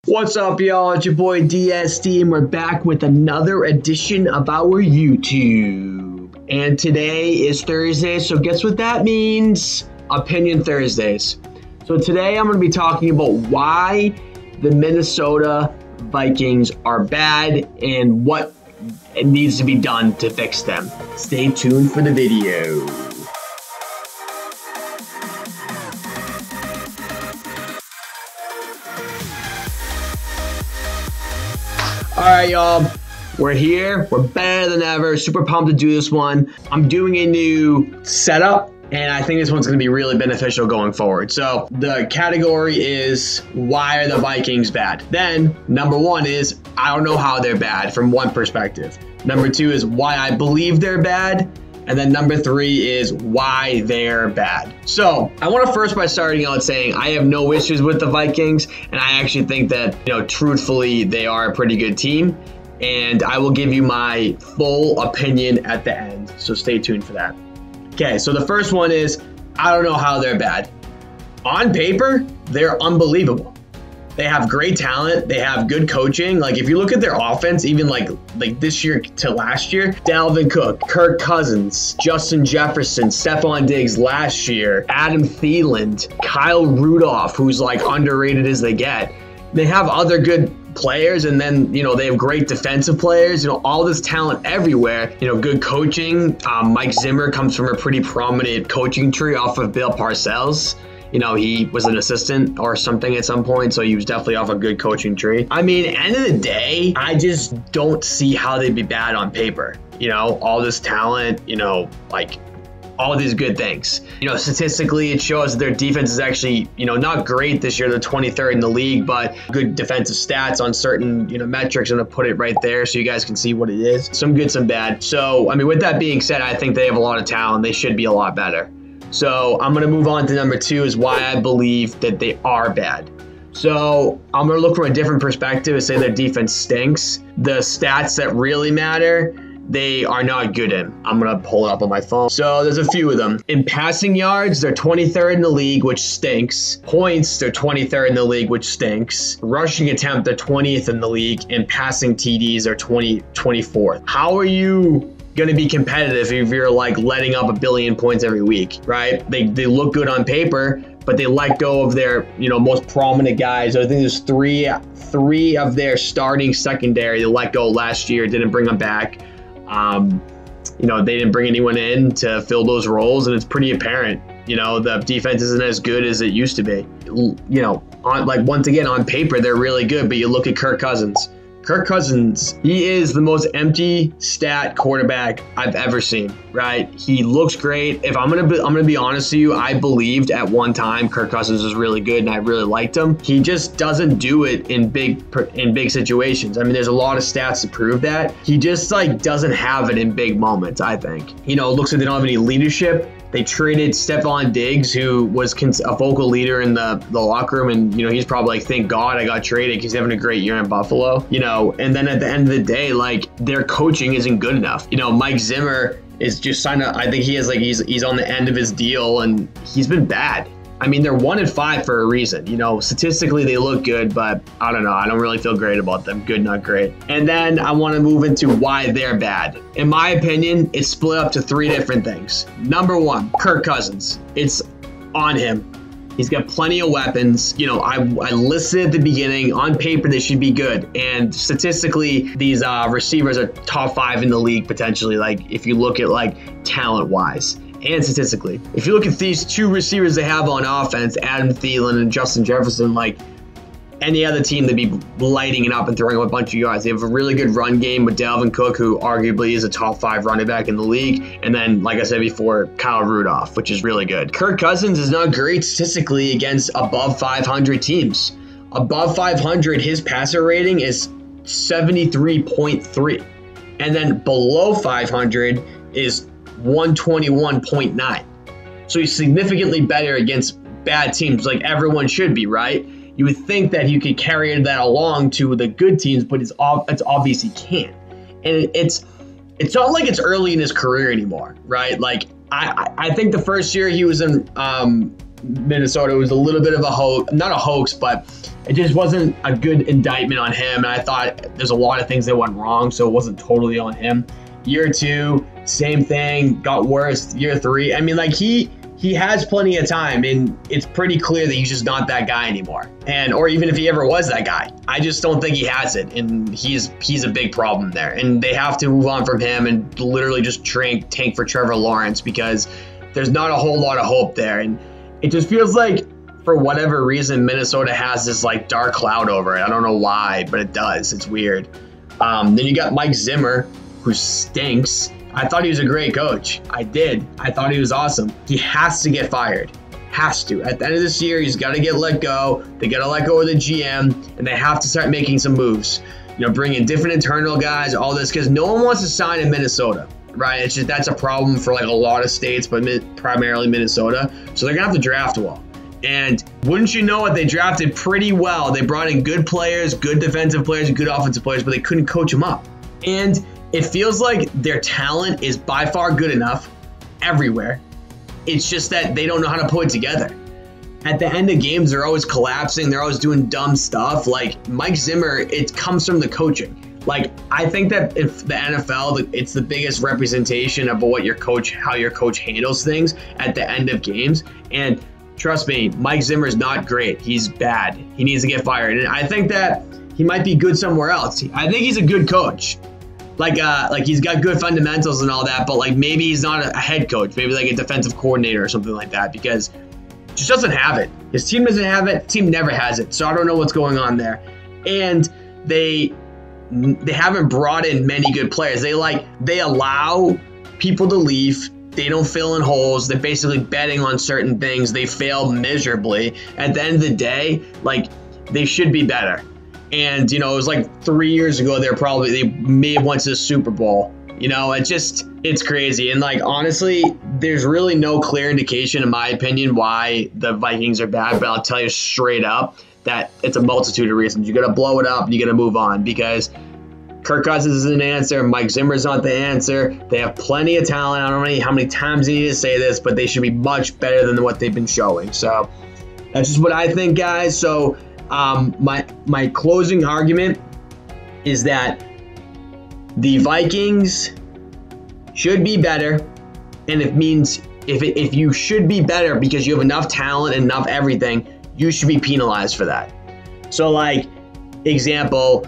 What's up, y'all? It's your boy DSD, and we're back with another edition of our YouTube. And today is Thursday, so guess what that means? Opinion Thursdays. So today I'm going to be talking about why the Minnesota Vikings are bad and what needs to be done to fix them. Stay tuned for the video. Alright, y'all, we're here, we're better than ever, super pumped to do this one. I'm doing a new setup, and I think this one's going to be really beneficial going forward. So, the category is, why are the Vikings bad? Then, number one is, I don't know how they're bad from one perspective. Number two is, why I believe they're bad. And then number three is why they're bad. So I want to first by starting out saying I have no issues with the Vikings, and I actually think that, truthfully, they are a pretty good team. And I will give you my full opinion at the end. So stay tuned for that. Okay, so the first one is, I don't know how they're bad. On paper, they're unbelievable. They have great talent. They have good coaching. Like, if you look at their offense, even like this year to last year, Dalvin Cook, Kirk Cousins, Justin Jefferson, Stephon Diggs last year, Adam Thielen, Kyle Rudolph, who's like underrated as they get. They have other good players, and then, they have great defensive players, all this talent everywhere, good coaching. Mike Zimmer comes from a pretty prominent coaching tree off of Bill Parcells. He was an assistant or something at some point, so he was definitely off a good coaching tree. I mean, end of the day, I just don't see how they'd be bad on paper. All this talent, all these good things. Statistically, it shows that their defense is actually, not great this year. They're 23rd in the league, but good defensive stats on certain, metrics. I'm going to put it right there so you guys can see what it is. Some good, some bad. So, I mean, with that being said, I think they have a lot of talent. They should be a lot better. So I'm going to move on to number two, is why I believe that they are bad. So I'm going to look from a different perspective and say their defense stinks. The stats that really matter, they are not good in. I'm going to pull it up on my phone. So there's a few of them. In passing yards, they're 23rd in the league, which stinks. Points, they're 23rd in the league, which stinks. Rushing attempt, they're 20th in the league. And passing TDs are 24th. How are you going to be competitive if you're letting up 1 billion points every week, right? They look good on paper, but they let go of their most prominent guys. I think there's three of their starting secondary they let go last year, didn't bring them back. They didn't bring anyone in to fill those roles, and it's pretty apparent. The defense isn't as good as it used to be. Once again, on paper they're really good, but you look at Kirk Cousins. Kirk Cousins, he is the most empty stat quarterback I've ever seen, right? He looks great. If I'm gonna be honest with you, I believed at one time Kirk Cousins was really good and I really liked him. He just doesn't do it in big situations. I mean, there's a lot of stats to prove that. He just doesn't have it in big moments, I think. It looks like they don't have any leadership. They traded Stephon Diggs, who was a vocal leader in the locker room, and he's probably thank God I got traded because he's having a great year in Buffalo. And then at the end of the day, their coaching isn't good enough. Mike Zimmer is just signed up. I think he is he's on the end of his deal, and he's been bad. I mean, they're 1-5 for a reason. Statistically they look good, but I don't know. I don't really feel great about them. Good, not great. And then I want to move into why they're bad. In my opinion, it's split up to 3 different things. Number one, Kirk Cousins. It's on him. He's got plenty of weapons. I listed at the beginning, on paper they should be good. And statistically, these receivers are top 5 in the league potentially, if you look at talent-wise. And statistically, if you look at these 2 receivers they have on offense, Adam Thielen and Justin Jefferson, any other team, they'd be lighting it up and throwing up a bunch of yards. They have a really good run game with Dalvin Cook, who arguably is a top 5 running back in the league. And then, like I said before, Kyle Rudolph, which is really good. Kirk Cousins is not great statistically against above 500 teams. Above 500, his passer rating is 73.3. And then below 500 is 121.9. So he's significantly better against bad teams, like everyone should be, right? You would think that you could carry that along to the good teams, but it's obvious he can't. And it's not like it's early in his career anymore, right? I think the first year he was in Minnesota was a little bit of a hoax, not a hoax, but it just wasn't a good indictment on him. And I thought there's a lot of things that went wrong, so it wasn't totally on him. Year 2, same thing, got worse. Year 3, I mean, like he has plenty of time, and it's pretty clear that he's just not that guy anymore. And or even if he ever was that guy, I just don't think he has it, and he's a big problem there. And they have to move on from him and literally just tank for Trevor Lawrence, because there's not a whole lot of hope there. And it just feels like, for whatever reason, Minnesota has this like dark cloud over it. I don't know why, but it does. It's weird. Then you got Mike Zimmer, who stinks. I thought he was a great coach. I did. I thought he was awesome. He has to get fired. Has to. At the end of this year, he's got to get let go. They got to let go of the GM, and they have to start making some moves. You know, bring in different internal guys, all this, because no one wants to sign in Minnesota, right? It's just, that's a problem for like a lot of states, but primarily Minnesota. So they're going to have to draft well. And wouldn't you know it, they drafted pretty well. They brought in good players, good defensive players, good offensive players, but they couldn't coach them up. And it feels like their talent is by far good enough everywhere. It's just that they don't know how to put it together. At the end of games, they're always collapsing. They're always doing dumb stuff. Like Mike Zimmer, it comes from the coaching. Like, I think that if the NFL, it's the biggest representation of what your coach, how your coach handles things at the end of games. And trust me, Mike Zimmer's not great. He's bad. He needs to get fired. And I think that he might be good somewhere else. I think he's a good coach. Like he's got good fundamentals and all that, but like maybe he's not a head coach, maybe like a defensive coordinator or something like that, because he just doesn't have it. His team doesn't have it. Team never has it. So I don't know what's going on there. And they haven't brought in many good players. They allow people to leave. They don't fill in holes. They're basically betting on certain things. They fail miserably. At the end of the day, like, they should be better. And, you know, it was like 3 years ago, they may have went to the Super Bowl. You know, it's crazy. And like, honestly, there's really no clear indication, in my opinion, why the Vikings are bad. But I'll tell you straight up that it's a multitude of reasons. You got to blow it up and you got to move on, because Kirk Cousins is an answer. Mike Zimmer's not the answer. They have plenty of talent. I don't know how many times I need to say this, but they should be much better than what they've been showing. So that's just what I think, guys. So my closing argument is that the Vikings should be better, and it means if you should be better because you have enough talent and enough everything, you should be penalized for that. So, like, example,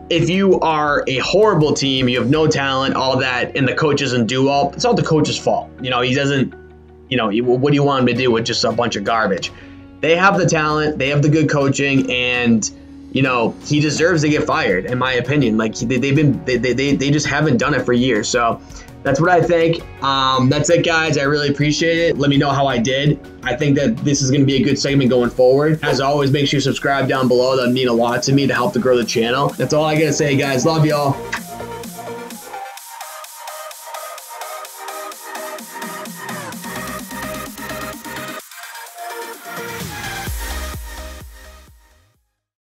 if you are a horrible team, you have no talent, all that, and the coach doesn't do well, it's not the coach's fault. You know, he doesn't, you know, what do you want him to do with just a bunch of garbage? They have the talent, they have the good coaching, and, you know, he deserves to get fired, in my opinion. Like, they just haven't done it for years. So that's what I think. That's it, guys. I really appreciate it. Let me know how I did. I think that this is going to be a good segment going forward. As always, make sure you subscribe down below. That would mean a lot to me to help to grow the channel. That's all I got to say, guys. Love y'all.